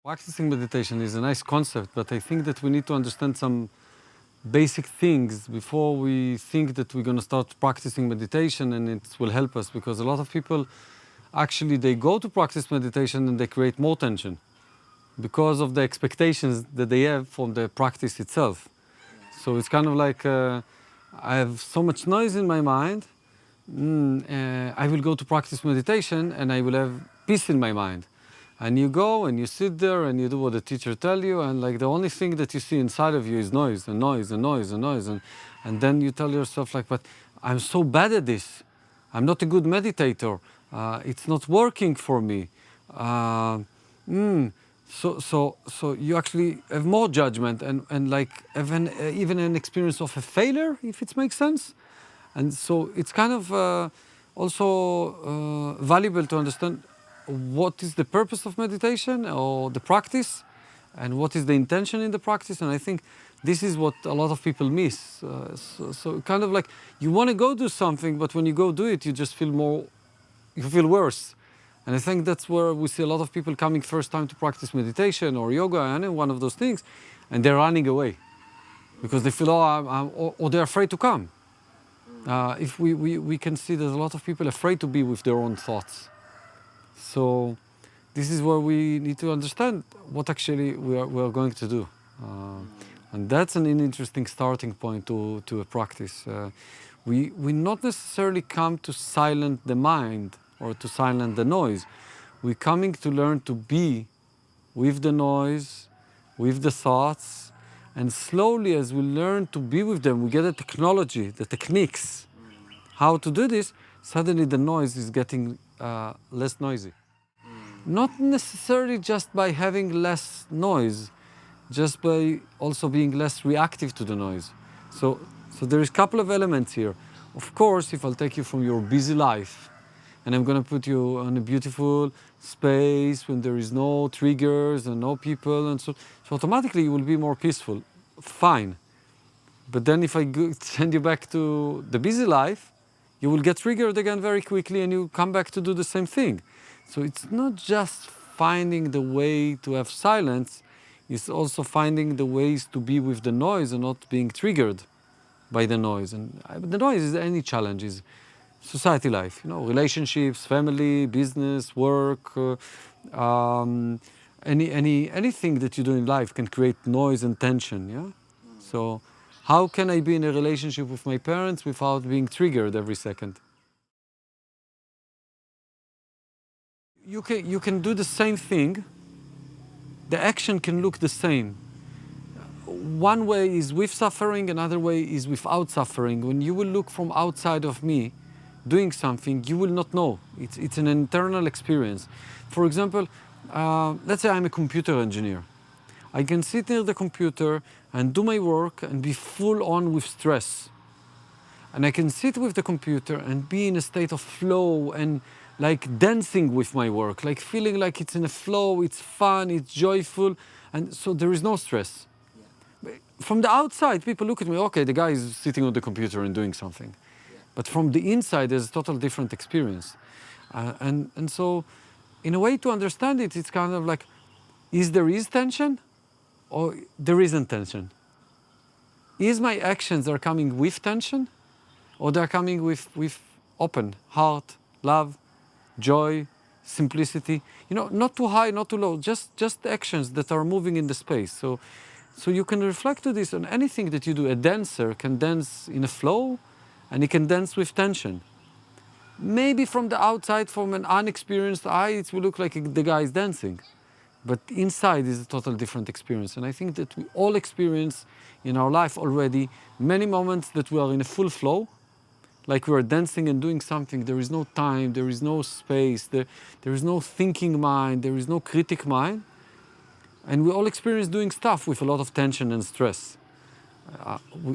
Practicing meditation is a nice concept, but I think that we need to understand some basic things before we think that we're going to start practicing meditation and it will help us, because a lot of people actually they go to practice meditation and they create more tension because of the expectations that they have from the practice itself. So it's kind of like I have so much noise in my mind, I will go to practice meditation and I will have peace in my mind. And you go and you sit there and you do what the teacher tells you, and like the only thing that you see inside of you is noise and noise and noise and noise. And then you tell yourself like, but I'm so bad at this. I'm not a good meditator. It's not working for me. So you actually have more judgment and like even an experience of a failure, if it makes sense. And so it's kind of also valuable to understand what is the purpose of meditation or the practice, and what is the intention in the practice. And I think this is what a lot of people miss. So kind of like you want to go do something, but when you go do it, you just feel you feel worse. And I think that's where we see a lot of people coming first time to practice meditation or yoga, and one of those things, and they're running away because they feel, or they're afraid to come. If we can see there's a lot of people afraid to be with their own thoughts. So this is where we need to understand what actually we are going to do. And that's an interesting starting point to a practice. We not necessarily come to silence the mind or to silence the noise. We're coming to learn to be with the noise, with the thoughts, and slowly as we learn to be with them, we get the technology, the techniques, how to do this, suddenly the noise is getting less noisy. Not necessarily just by having less noise, just by also being less reactive to the noise. So there is a couple of elements here. Of course, if I'll take you from your busy life, and I'm going to put you on a beautiful space when there is no triggers and no people, and so automatically you will be more peaceful. Fine. But then if I send you back to the busy life, you will get triggered again very quickly and you come back to do the same thing. So it's not just finding the way to have silence, it's also finding the ways to be with the noise and not being triggered by the noise. And the noise is any challenge, is society life, relationships, family, business, work, anything that you do in life can create noise and tension, yeah? So how can I be in a relationship with my parents without being triggered every second? You can do the same thing. The action can look the same. One way is with suffering, another way is without suffering. When you will look from outside of me doing something, you will not know. It's an internal experience. For example, let's say I'm a computer engineer. I can sit near the computer and do my work and be full on with stress. And I can sit with the computer and be in a state of flow and like dancing with my work, like feeling like it's in a flow, it's fun, it's joyful, and so there is no stress. Yeah. From the outside, people look at me, okay, the guy is sitting on the computer and doing something. Yeah. But from the inside, there's a total different experience. And so, in a way to understand it, it's kind of like, there is tension or there isn't tension? Is my actions are coming with tension or they're coming with open heart, love, joy, simplicity, not too high, not too low, just actions that are moving in the space. So you can reflect to this on anything that you do. A dancer can dance in a flow and he can dance with tension. Maybe from the outside, from an unexperienced eye, it will look like the guy is dancing. But inside is a total different experience. And I think that we all experience in our life already many moments that we are in a full flow, like we are dancing and doing something. There is no time, there is no space, there is no thinking mind, there is no critic mind. And we all experience doing stuff with a lot of tension and stress.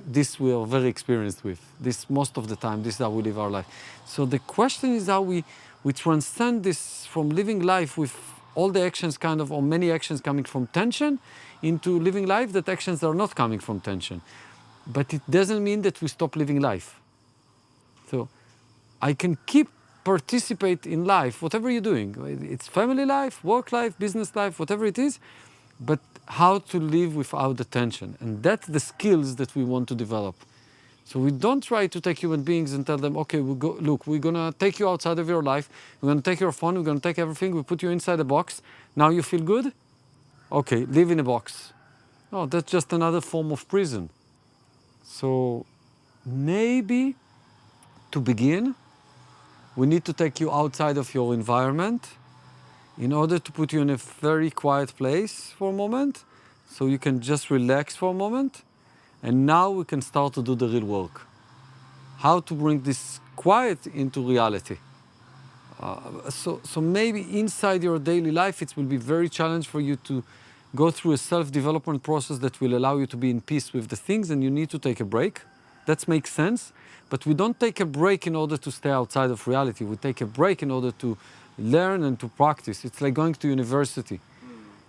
This we are very experienced with. This most of the time, this is how we live our life. So the question is how we transcend this from living life with all the actions or many actions coming from tension into living life that actions are not coming from tension. But it doesn't mean that we stop living life. So I can keep participate in life, whatever you're doing. It's family life, work life, business life, whatever it is, but how to live without the tension. And that's the skills that we want to develop. So we don't try to take human beings and tell them, okay, look, we're gonna take you outside of your life, we're gonna take your phone, we're gonna take everything, we put you inside a box, now you feel good? Okay, live in a box. No, that's just another form of prison. So maybe to begin, we need to take you outside of your environment in order to put you in a very quiet place for a moment, so you can just relax for a moment. And now we can start to do the real work. How to bring this quiet into reality. So maybe inside your daily life, it will be very challenging for you to go through a self-development process that will allow you to be in peace with the things, and you need to take a break. That makes sense. But we don't take a break in order to stay outside of reality. We take a break in order to learn and to practice. It's like going to university.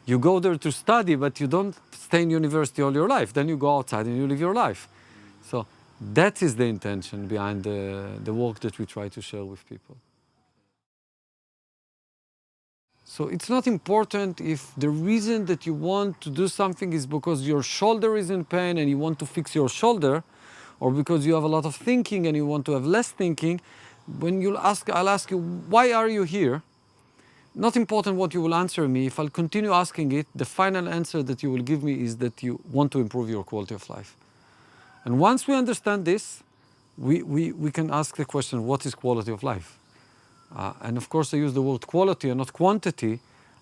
You go there to study, but you don't stay in university all your life. Then you go outside and you live your life. So that is the intention behind the work that we try to share with people. So it's not important if the reason that you want to do something is because your shoulder is in pain and you want to fix your shoulder, or because you have a lot of thinking and you want to have less thinking. When I'll ask you, why are you here? Not important what you will answer me. If I'll continue asking it, the final answer that you will give me is that you want to improve your quality of life. And once we understand this, we can ask the question, what is quality of life? And of course, I use the word quality and not quantity.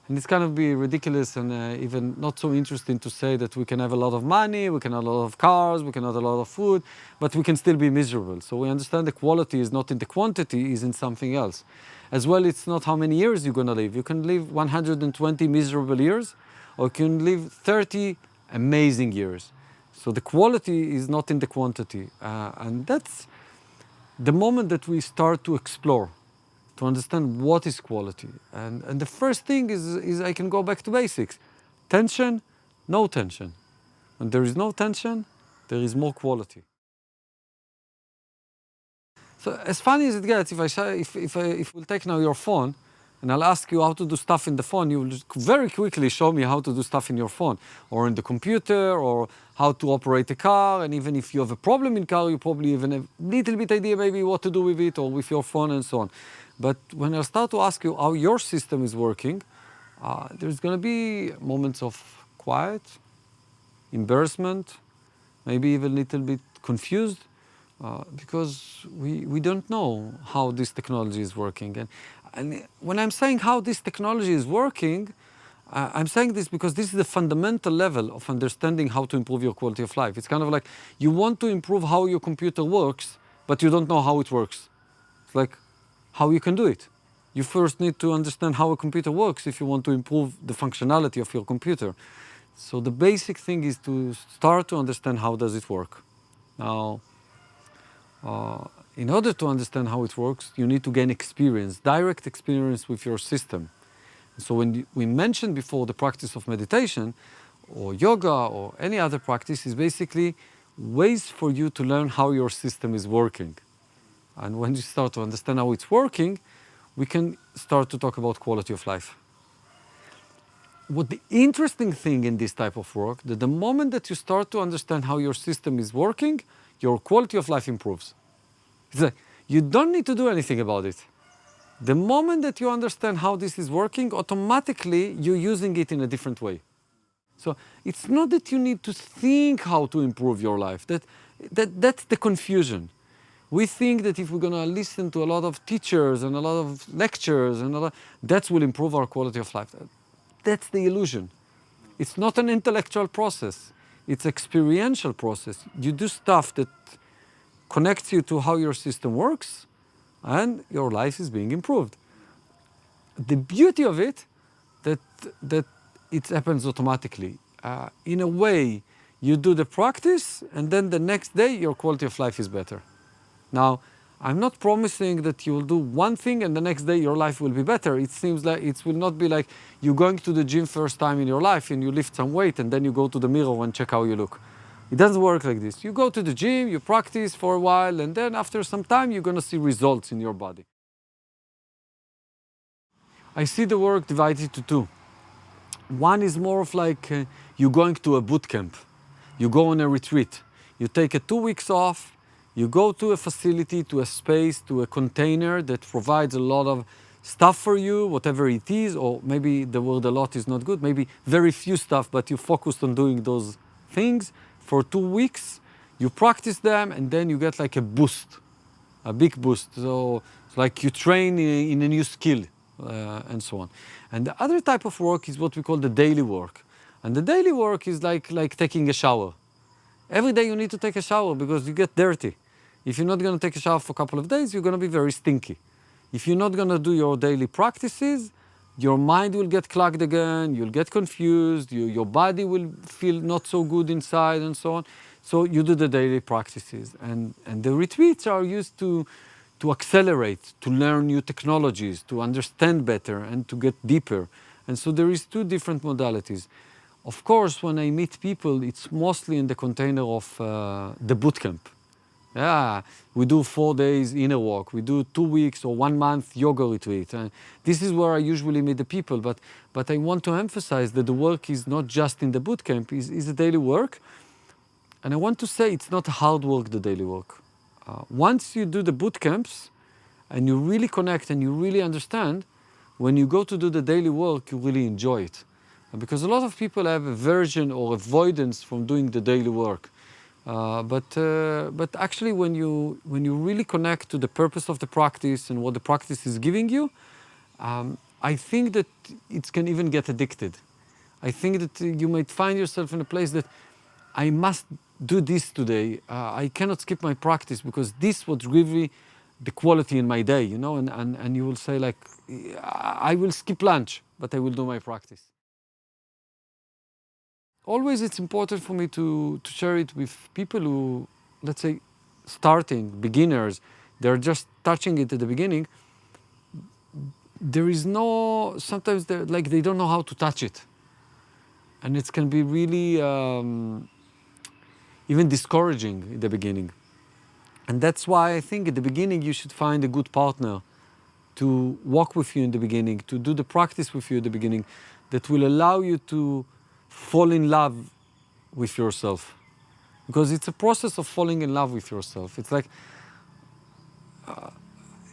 And it's kind of be ridiculous and even not so interesting to say that we can have a lot of money, we can have a lot of cars, we can have a lot of food, but we can still be miserable. So we understand the quality is not in the quantity, is in something else. As well, it's not how many years you're going to live. You can live 120 miserable years, or you can live 30 amazing years. So the quality is not in the quantity. And that's the moment that we start to explore, to understand what is quality. And the first thing is I can go back to basics. Tension, no tension. When there is no tension, there is more quality. So as funny as it gets, if we'll take now your phone, and I'll ask you how to do stuff in the phone, you will just very quickly show me how to do stuff in your phone, or in the computer, or how to operate a car. And even if you have a problem in car, you probably even have a little bit idea maybe what to do with it, or with your phone and so on. But when I start to ask you how your system is working, there's going to be moments of quiet, embarrassment, maybe even a little bit confused, because we don't know how this technology is working. And when I'm saying how this technology is working, I'm saying this because this is the fundamental level of understanding how to improve your quality of life. It's kind of like you want to improve how your computer works, but you don't know how it works. It's like how you can do it. You first need to understand how a computer works if you want to improve the functionality of your computer. So the basic thing is to start to understand how does it work. Now, in order to understand how it works, you need to gain experience, direct experience with your system. So when we mentioned before the practice of meditation or yoga or any other practice is basically ways for you to learn how your system is working. And when you start to understand how it's working, we can start to talk about quality of life. What the interesting thing in this type of work, that the moment that you start to understand how your system is working, your quality of life improves. It's like you don't need to do anything about it. The moment that you understand how this is working, automatically you're using it in a different way. So it's not that you need to think how to improve your life. That's the confusion. We think that if we're going to listen to a lot of teachers and a lot of lectures, that will improve our quality of life. That's the illusion. It's not an intellectual process. It's an experiential process. You do stuff that connects you to how your system works, and your life is being improved. The beauty of it, that it happens automatically. In a way, you do the practice, and then the next day, your quality of life is better. Now, I'm not promising that you will do one thing and the next day your life will be better. It seems like it will not be like you going to the gym first time in your life and you lift some weight and then you go to the mirror and check how you look. It doesn't work like this. You go to the gym, you practice for a while, and then after some time, you're going to see results in your body. I see the work divided to two. One is more of like you going to a boot camp. You go on a retreat. You take a 2 weeks off. You go to a facility, to a space, to a container that provides a lot of stuff for you, whatever it is, or maybe the word a lot is not good, maybe very few stuff, but you focused on doing those things for 2 weeks. You practice them, and then you get like a boost, a big boost. So it's like you train in a new skill and so on. And the other type of work is what we call the daily work. And the daily work is like taking a shower. Every day you need to take a shower because you get dirty. If you're not going to take a shower for a couple of days, you're going to be very stinky. If you're not going to do your daily practices, your mind will get clogged again, you'll get confused, your body will feel not so good inside and so on. So you do the daily practices. And the retreats are used to accelerate, to learn new technologies, to understand better and to get deeper. And so there is two different modalities. Of course, when I meet people, it's mostly in the container of the boot camp. Yeah, we do 4 days Innerwalk, we do 2 weeks or 1 month yoga retreat. This is where I usually meet the people, but I want to emphasize that the work is not just in the boot camp, is a daily work. And I want to say it's not hard work, the daily work. Once you do the boot camps and you really connect and you really understand, when you go to do the daily work, you really enjoy it. Because a lot of people have aversion or avoidance from doing the daily work. But actually, when you really connect to the purpose of the practice and what the practice is giving you, I think that it can even get addicted. I think that you might find yourself in a place that I must do this today. I cannot skip my practice because this would give me the quality in my day, you know. And you will say like, I will skip lunch, but I will do my practice. Always it's important for me to share it with people who, let's say, starting, beginners, they're just touching it at the beginning. There is no, sometimes like they don't know how to touch it. And it can be really even discouraging in the beginning. And that's why I think at the beginning you should find a good partner to walk with you in the beginning, to do the practice with you at the beginning, that will allow you to fall in love with yourself. Because it's a process of falling in love with yourself. It's like,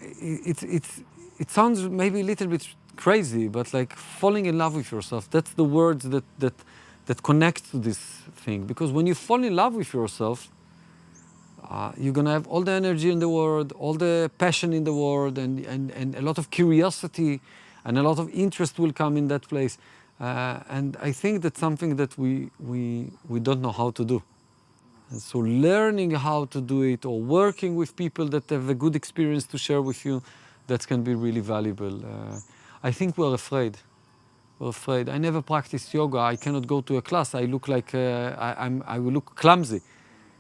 it sounds maybe a little bit crazy, but like falling in love with yourself, that's the words that connect to this thing. Because when you fall in love with yourself, you're going to have all the energy in the world, all the passion in the world, and a lot of curiosity and a lot of interest will come in that place. And I think that's something that we don't know how to do. And so learning how to do it or working with people that have a good experience to share with you, that can be really valuable. I think we're afraid. We're afraid. I never practiced yoga. I cannot go to a class. I look like I will look clumsy.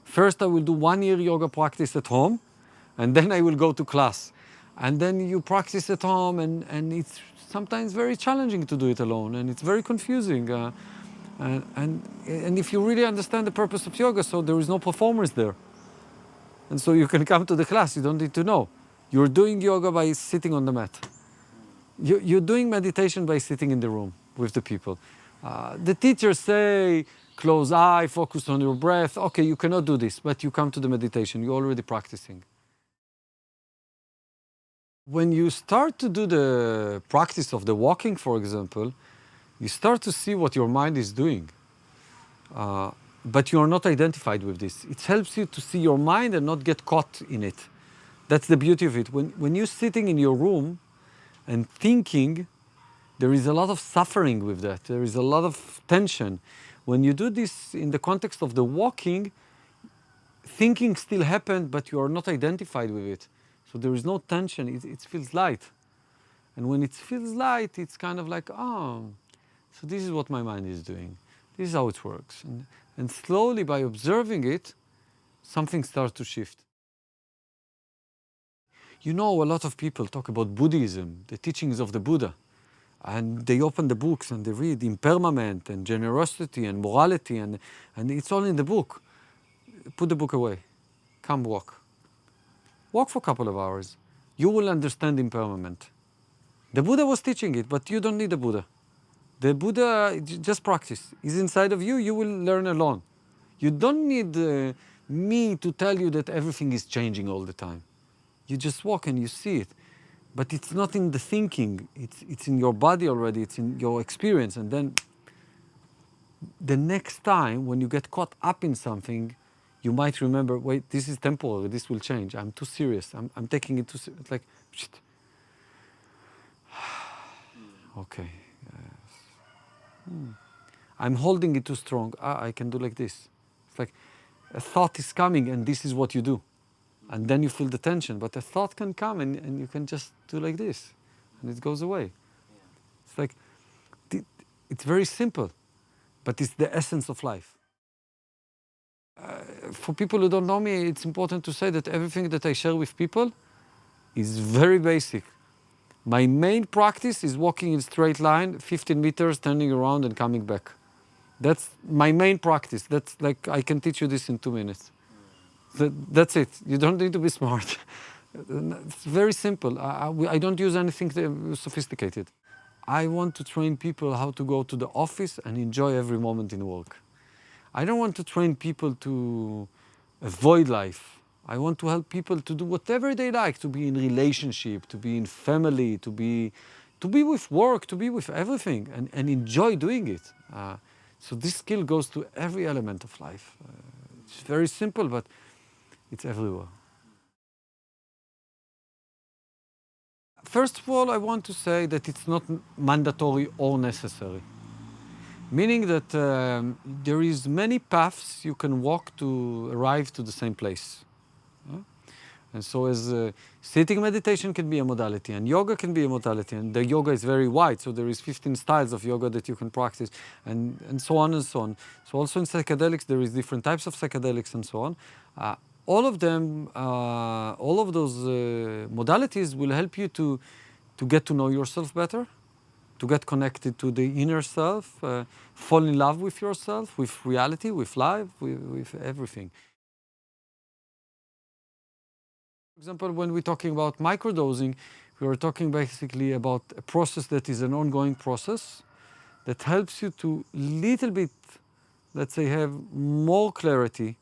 First, I will do 1 year yoga practice at home, and then I will go to class. And then you practice at home, and it's sometimes very challenging to do it alone, and it's very confusing. And if you really understand the purpose of yoga, so there is no performance there. And so you can come to the class, you don't need to know. You're doing yoga by sitting on the mat. You're doing meditation by sitting in the room with the people. The teachers say, close eye, focus on your breath. Okay, you cannot do this, but you come to the meditation, you're already practicing. When you start to do the practice of the walking, for example, you start to see what your mind is doing. But you are not identified with this. It helps you to see your mind and not get caught in it. That's the beauty of it. When you're sitting in your room and thinking, there is a lot of suffering with that. There is a lot of tension. When you do this in the context of the walking, thinking still happens, but you are not identified with it. So there is no tension. It feels light. And when it feels light, it's kind of like, oh, so this is what my mind is doing. This is how it works. And slowly, by observing it, something starts to shift. You know, a lot of people talk about Buddhism, the teachings of the Buddha. And they open the books and they read impermanence and generosity and morality, and it's all in the book. Put the book away. Come walk. Walk for a couple of hours. You will understand impermanence. The Buddha was teaching it, but you don't need the Buddha. The Buddha, just practice. Is inside of you, you will learn alone. You don't need me to tell you that everything is changing all the time. You just walk and you see it. But it's not in the thinking, it's in your body already, it's in your experience. And then the next time when you get caught up in something, you might remember, wait, this is temporary, this will change. I'm too serious, I'm taking it too serious. It's like, shit. Okay. I'm holding it too strong. I can do like this. It's like a thought is coming and this is what you do. And then you feel the tension. But a thought can come and you can just do like this. And it goes away. It's like, it's very simple, but it's the essence of life. For people who don't know me, it's important to say that everything that I share with people is very basic. My main practice is walking in straight line, 15 meters, turning around and coming back. That's my main practice. That's like, I can teach you this in 2 minutes. That's it. You don't need to be smart. It's very simple. I don't use anything sophisticated. I want to train people how to go to the office and enjoy every moment in work. I don't want to train people to avoid life. I want to help people to do whatever they like, to be in relationship, to be in family, to be with work, to be with everything, and enjoy doing it. So this skill goes to every element of life. It's very simple, but it's everywhere. First of all, I want to say that it's not mandatory or necessary. Meaning that there is many paths you can walk to arrive to the same place. And so as sitting meditation can be a modality, and yoga can be a modality, and the yoga is very wide, so there is 15 styles of yoga that you can practice, and so on and so on. So also in psychedelics, there is different types of psychedelics and so on. All of them, all of those modalities will help you to get to know yourself better, to get connected to the inner self, fall in love with yourself, with reality, with life, with everything. For example, when we're talking about microdosing, we are talking basically about a process that is an ongoing process that helps you to little bit, let's say, have more clarity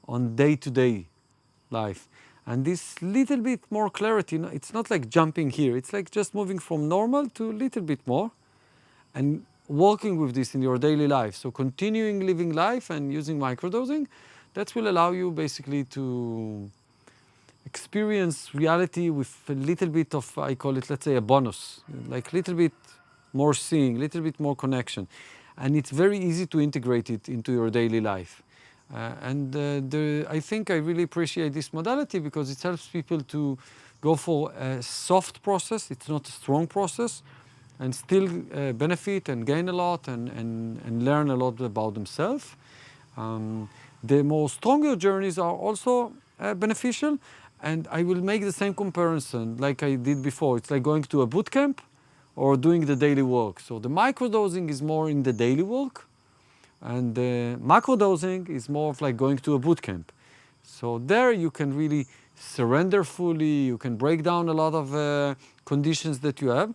on day-to-day life. And this little bit more clarity, it's not like jumping here, it's like just moving from normal to a little bit more and working with this in your daily life. So continuing living life and using microdosing, that will allow you basically to experience reality with a little bit of, I call it, let's say, a bonus, like a little bit more seeing, a little bit more connection. And it's very easy to integrate it into your daily life. I think I really appreciate this modality because it helps people to go for a soft process. It's not a strong process, and still benefit and gain a lot and learn a lot about themselves. The more stronger journeys are also beneficial, and I will make the same comparison like I did before. It's like going to a boot camp or doing the daily work. So the microdosing is more in the daily work, and the macrodosing is more of like going to a boot camp. So there you can really surrender fully, you can break down a lot of conditions that you have.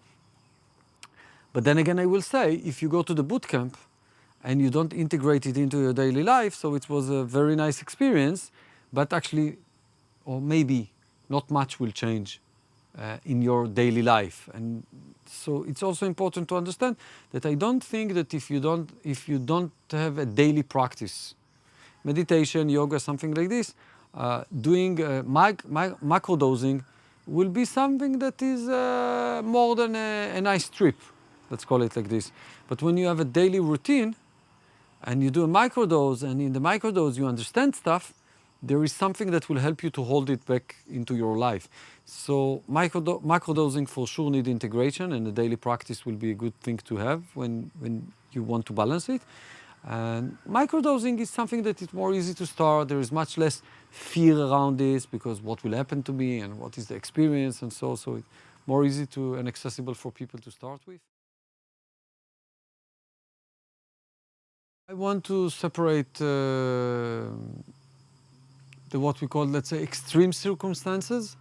But then again, I will say, if you go to the boot camp and you don't integrate it into your daily life, so it was a very nice experience, but actually, or maybe not much will change in your daily life. And so it's also important to understand that I don't think that if you don't have a daily practice, meditation, yoga, something like this, doing macrodosing will be something that is more than a nice trip. Let's call it like this. But when you have a daily routine and you do a microdose, and in the microdose you understand stuff, there is something that will help you to hold it back into your life. So macrodosing for sure need integration, and the daily practice will be a good thing to have when you want to balance it. And microdosing is something that is more easy to start. There is much less fear around this because what will happen to me and what is the experience and so it's more easy to and accessible for people to start with. I want to separate what we call, let's say, extreme circumstances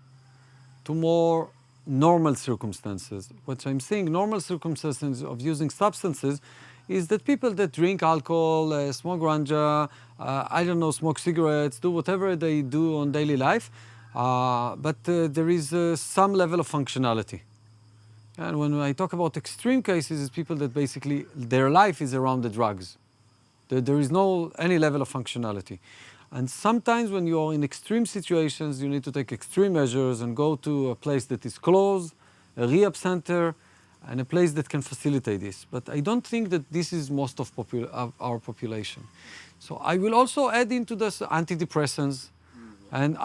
to more normal circumstances. What I'm saying, normal circumstances of using substances, is that people that drink alcohol, smoke ganja, I don't know, smoke cigarettes, do whatever they do on daily life, but there is some level of functionality. And when I talk about extreme cases, it's people that basically their life is around the drugs. There is no any level of functionality. And sometimes when you are in extreme situations, you need to take extreme measures and go to a place that is closed, a rehab center, and a place that can facilitate this. But I don't think that this is most of our population. So I will also add into this antidepressants and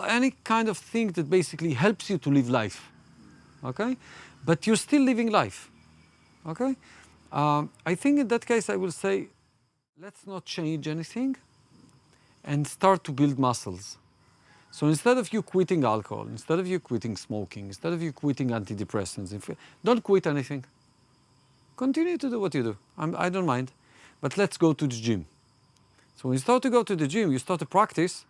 any kind of thing that basically helps you to live life, okay? But you're still living life, okay? I think in that case I will say, let's not change anything and start to build muscles. So instead of you quitting alcohol, instead of you quitting smoking, instead of you quitting antidepressants, don't quit anything. Continue to do what you do. I don't mind. But let's go to the gym. So when you start to go to the gym, you start to practice,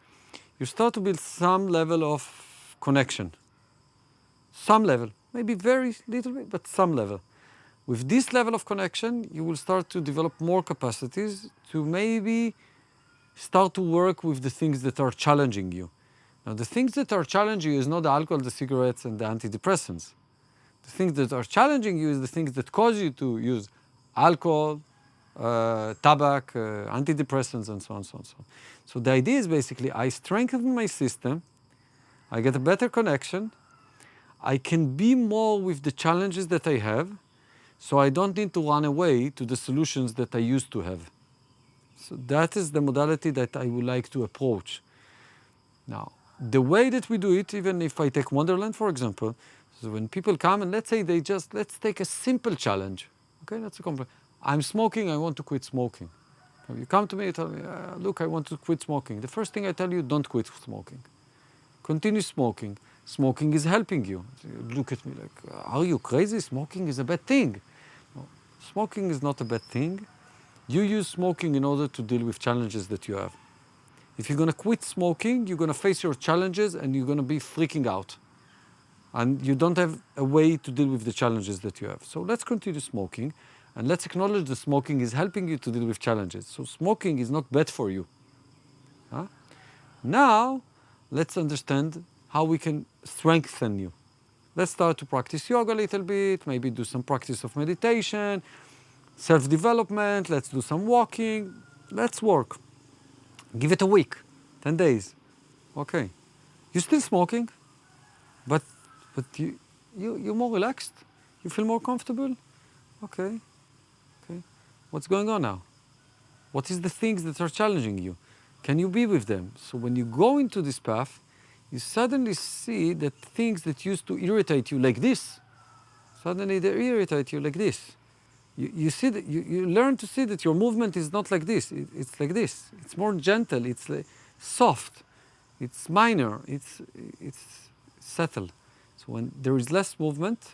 you start to build some level of connection. Some level. Maybe very little bit, but some level. With this level of connection, you will start to develop more capacities to maybe start to work with the things that are challenging you. Now, the things that are challenging you is not the alcohol, the cigarettes, and the antidepressants. The things that are challenging you is the things that cause you to use alcohol, tobacco, antidepressants, and so on, so on, so on. So the idea is basically I strengthen my system, I get a better connection, I can be more with the challenges that I have, so I don't need to run away to the solutions that I used to have. So that is the modality that I would like to approach. Now, the way that we do it, even if I take Wonderland, for example, so when people come and let's say let's take a simple challenge. Okay, that's a compliment. I'm smoking, I want to quit smoking. You come to me and tell me, look, I want to quit smoking. The first thing I tell you, don't quit smoking. Continue smoking. Smoking is helping you. So you look at me like, are you crazy? Smoking is a bad thing. No, smoking is not a bad thing. You use smoking in order to deal with challenges that you have. If you're going to quit smoking, you're going to face your challenges and you're going to be freaking out. And you don't have a way to deal with the challenges that you have. So let's continue smoking and let's acknowledge that smoking is helping you to deal with challenges. So smoking is not bad for you. Huh? Now, let's understand how we can strengthen you. Let's start to practice yoga a little bit, maybe do some practice of meditation, self-development, let's do some walking, let's work. Give it a week, 10 days. Okay. You're still smoking, but you're more relaxed? You feel more comfortable? Okay. Okay. What's going on now? What is the things that are challenging you? Can you be with them? So when you go into this path, you suddenly see that things that used to irritate you like this, suddenly they irritate you like this. You see that you learn to see that your movement is not like this. It's like this. It's more gentle. It's like soft. It's minor. It's subtle. So when there is less movement,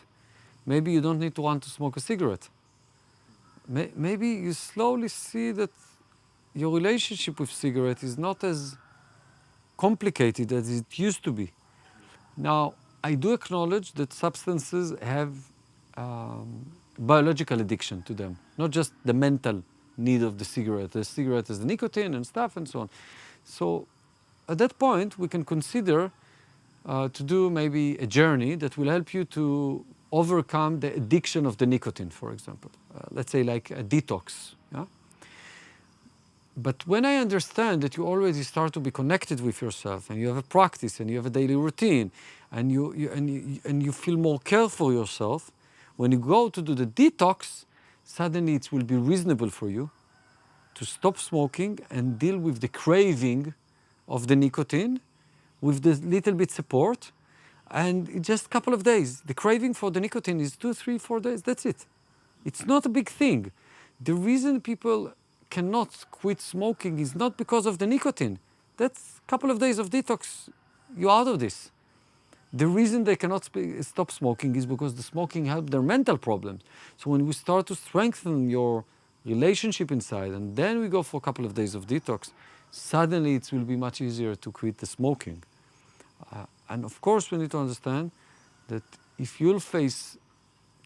maybe you don't need to want to smoke a cigarette. Maybe you slowly see that your relationship with cigarette is not as complicated as it used to be. Now, I do acknowledge that substances have biological addiction to them, not just the mental need of the cigarette. The cigarette is the nicotine and stuff and so on. So at that point, we can consider to do maybe a journey that will help you to overcome the addiction of the nicotine, for example. Let's say like a detox. Yeah? But when I understand that you already start to be connected with yourself and you have a practice and you have a daily routine and you feel more care for yourself, when you go to do the detox, suddenly it will be reasonable for you to stop smoking and deal with the craving of the nicotine with the little bit support. And in just a couple of days, the craving for the nicotine is 2, 3, 4 days. That's it. It's not a big thing. The reason people cannot quit smoking is not because of the nicotine. That's a couple of days of detox, you're out of this. The reason they cannot stop smoking is because the smoking helped their mental problems. So when we start to strengthen your relationship inside, and then we go for a couple of days of detox, suddenly it will be much easier to quit the smoking. And of course, we need to understand that if you'll face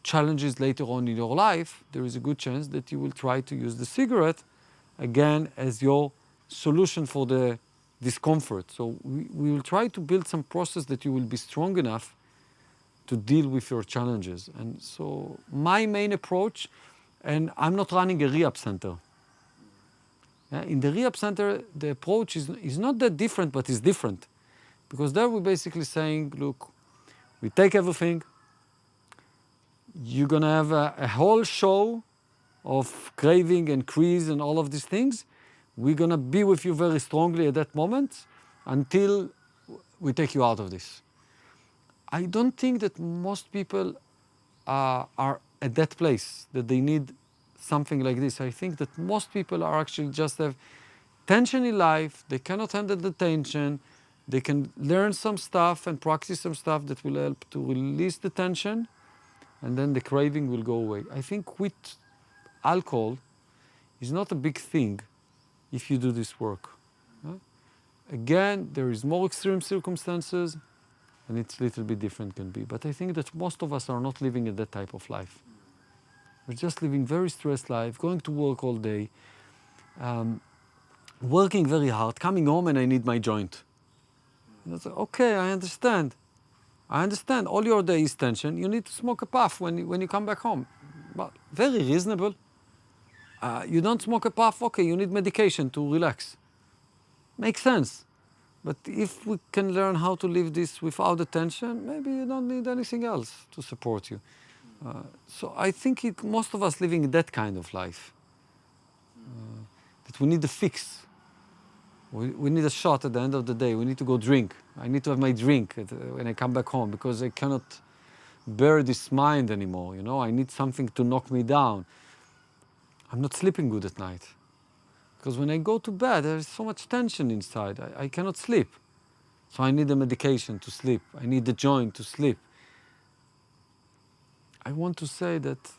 challenges later on in your life, there is a good chance that you will try to use the cigarette again as your solution for the discomfort. So we will try to build some process that you will be strong enough to deal with your challenges. And so my main approach, and I'm not running a rehab center. In the rehab center, the approach is not that different, but it's different. Because there we're basically saying, look, we take everything, you're gonna have a whole show of craving and crease and all of these things. We're gonna be with you very strongly at that moment until we take you out of this. I don't think that most people are at that place, that they need something like this. I think that most people are actually just have tension in life, they cannot handle the tension, they can learn some stuff and practice some stuff that will help to release the tension, and then the craving will go away. I think quit alcohol is not a big thing if you do this work. Again, there is more extreme circumstances, and it's a little bit different can be. But I think that most of us are not living in that type of life. We're just living very stressed life, going to work all day, working very hard, coming home and I need my joint. And I say, okay, I understand. I understand. All your day is tension. You need to smoke a puff when you come back home. But very reasonable. You don't smoke a puff, okay, you need medication to relax. Makes sense. But if we can learn how to live this without the tension, maybe you don't need anything else to support you. So I think most of us living that kind of life. That we need a fix. We need a shot at the end of the day. We need to go drink. I need to have my drink when I come back home because I cannot bear this mind anymore. You know, I need something to knock me down. I'm not sleeping good at night. Because when I go to bed, there's so much tension inside. I cannot sleep. So I need a medication to sleep. I need the joint to sleep. I want to say that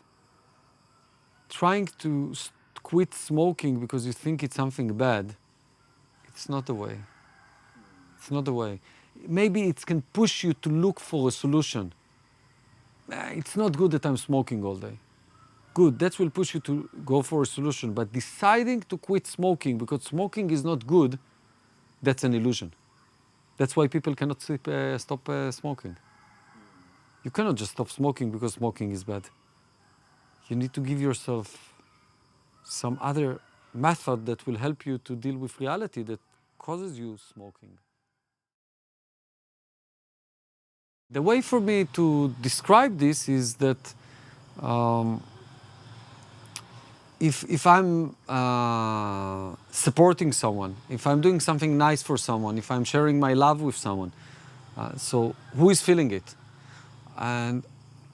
trying to quit smoking because you think it's something bad, it's not the way. It's not the way. Maybe it can push you to look for a solution. It's not good that I'm smoking all day. Good, that will push you to go for a solution. But deciding to quit smoking because smoking is not good, that's an illusion. That's why people cannot stop smoking. You cannot just stop smoking because smoking is bad. You need to give yourself some other method that will help you to deal with reality that causes you smoking. The way for me to describe this is that if I'm supporting someone, if I'm doing something nice for someone, if I'm sharing my love with someone, so who is feeling it? And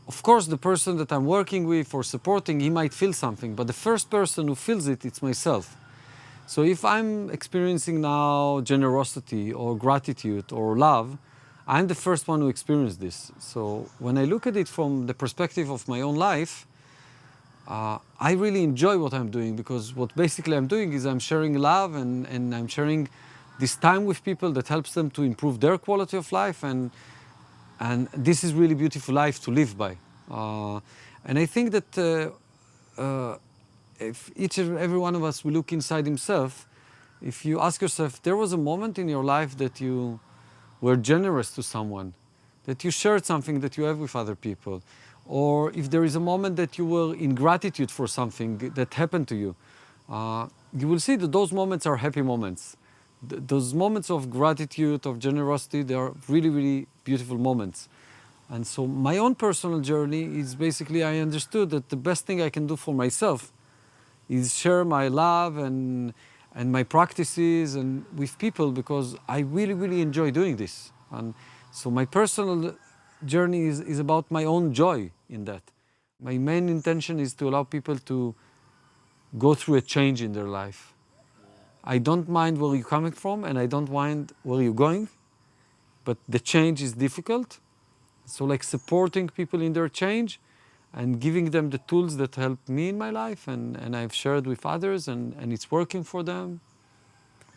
of course, the person that I'm working with or supporting, he might feel something, but the first person who feels it, it's myself. So if I'm experiencing now generosity or gratitude or love, I'm the first one who experienced this. So when I look at it from the perspective of my own life, I really enjoy what I'm doing because what basically I'm doing is I'm sharing love and I'm sharing this time with people that helps them to improve their quality of life, and this is really beautiful life to live by. And I think that if each and every one of us will look inside himself, if you ask yourself, there was a moment in your life that you were generous to someone, that you shared something that you have with other people, or if there is a moment that you were in gratitude for something that happened to you, you will see that those moments are happy moments. Those moments of gratitude, of generosity, they are really, really beautiful moments. And so my own personal journey is basically I understood that the best thing I can do for myself is share my love and my practices and with people because I really, really enjoy doing this. And so my personal journey is about my own joy in that. My main intention is to allow people to go through a change in their life. I don't mind where you're coming from and I don't mind where you're going, but the change is difficult. So like supporting people in their change and giving them the tools that help me in my life and I've shared with others and it's working for them.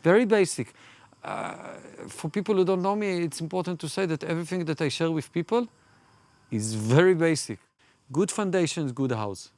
Very basic. For people who don't know me, it's important to say that everything that I share with people is very basic. Good foundations, good house.